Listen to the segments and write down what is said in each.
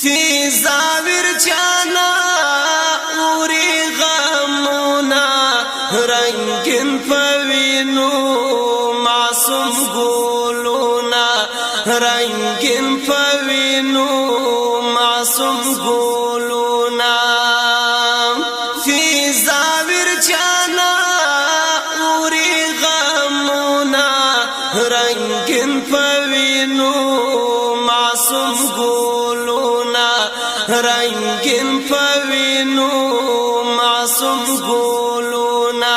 فی زاویر جانا اوری غمونا رنگین پوینو معصوم گولونا رنگین پوینو معصوم گولونا فی زاویر جانا اوری غمونا رنگین پوینو معصوم گولونا رنگین پوینو معصوم گولونا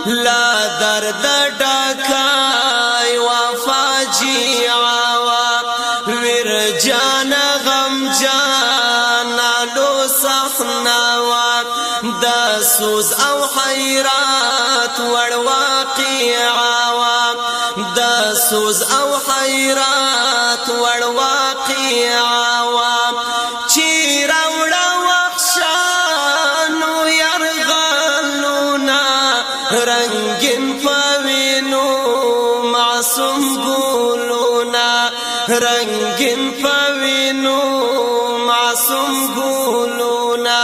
لا درد ډکای وفا جیعوا ویر جان غم جانا لو صحنوا دا سوز او حیرات ور واقعوا دا سوز او حیرات ور واقعوا چی راوڑا وخشانو یرغلونا رنگین پوینو معصوم گولونا رنگین پوینو معصوم گولونا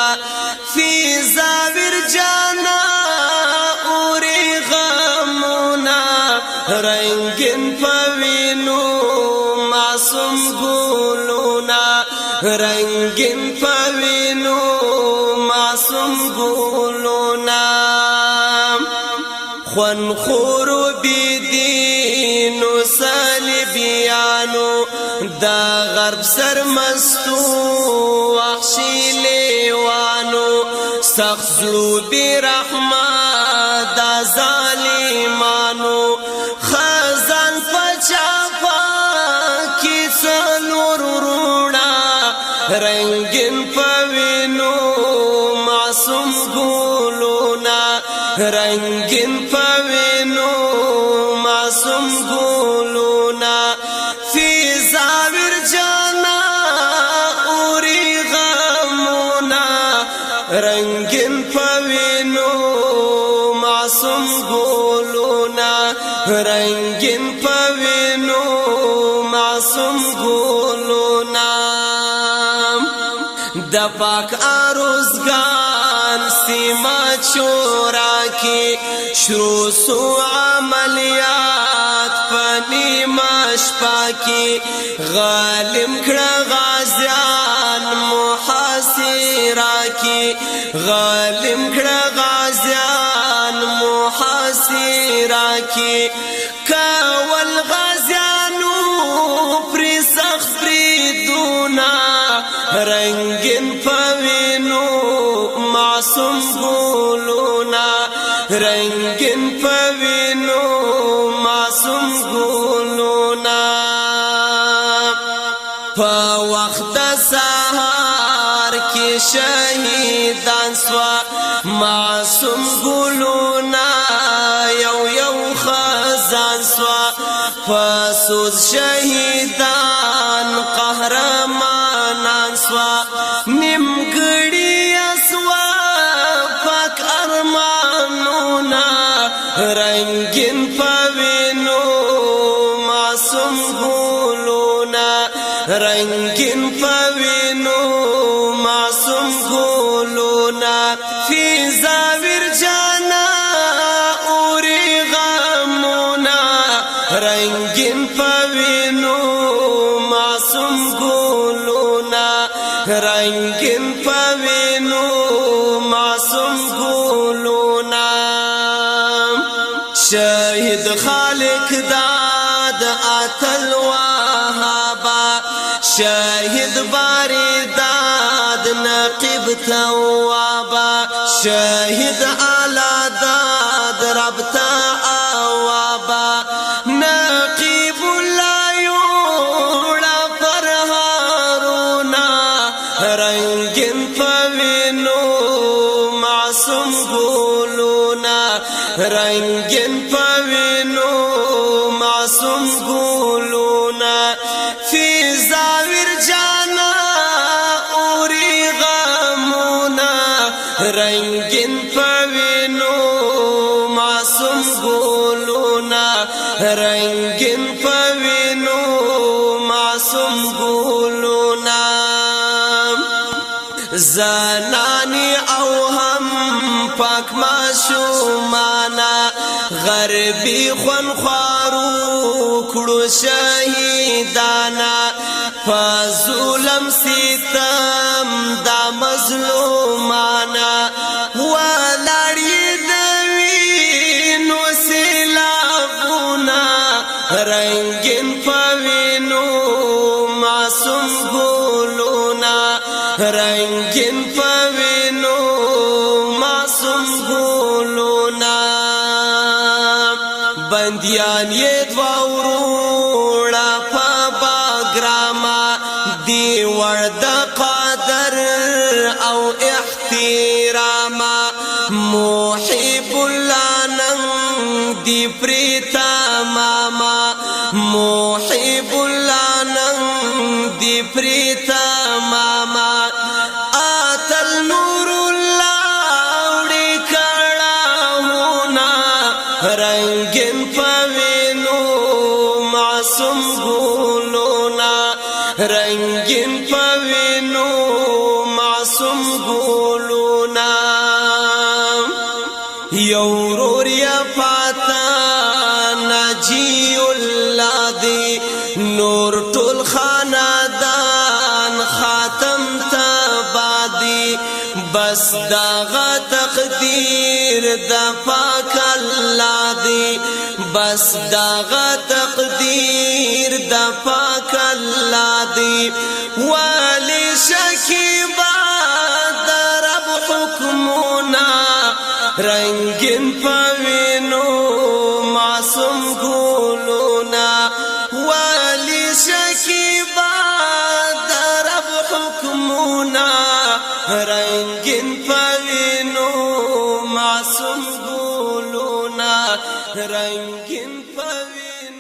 فی زاویر جانا اوری غمونا رنگین پوینو معصوم گولونا رنگین پوینو معصوم گولونا خون خورو بیدینو سالبیانو دا غرب سرمستو وحشی لیوانو سخزلو برحمت دا ظالمانو خزان پچاپا کی سلور روڑا رنگین پوینو معصوم گولونا رنگین پوینو معصوم گولونا فی زاویر جانا اوری غمونا رنگین پوینو معصوم گولونا رنگین پوینو معصوم گولونا د پاک اروزگان سیما چورا کی شروع سو عملیات پنی مشپا کی غالم کڑا غازیان محاصرہ کی غالم کڑا غازیان محاصرہ کی کاول غازیانو پری سخت بریدونا رنگین پوینو معصوم گولونا رنگین پوینو معصوم گولونا پا وقت سہار کی شہیدان سوا معصوم گولونا یو یو خزان سوا پا سوز شہیدان قهرمانان سوا نمگڑی اسوا پاک ارمانونا رنگین پوینو معصوم گولونا رنگین پوینو معصوم گولونا فی زاویر جانا اوری غمونا رنگین پوینو معصوم گولونا رنگین پوینو معصوم گولونا شاہد خالق داد آتل وہابا شاہد باری داد نقیب توابا شاہد آلا داد رب تا آوابا نقیب لایوڑا پر ہارونا رنگین پوینو معصوم گولونا رنگین پوینو معصوم گولونا فی زاویر جانا اوری غمونا رنگین پوینو معصوم گولونا رنگین پوینو معصوم گولونا زنانی او هم پاک ماشومانا غربی خونخوارو کړو شهیدانا په ظلم ستم دا مظلومانا ولاړې د وینو سیلابونه رنگین په وینو معصوم ګلونه رنگین په وینو معصوم ګلونه بندیان یې دوه وروڼه په باګراما دی ورد قدر او احتراما محب الله نن دی پریتا ماما محب الله نن دی پریتا ماما آتل نور الله وړي کړهونه رنگین پوینو معصوم ګلونه رنگین پوینو معصوم ګلونه یو ورور یا پاتا ناجی الله دی نور ټول خاندان خاتم تبادی بس داغه تقدیر د پاک الله دی بس داغه تقدیر د پاک الله دی ولی شکیبا درب حکمنا رنگین پوینو معصوم ګلونه ولی شکیبا درب حکمنا رنگین پوینو معصوم ګلونه رنگین پوینو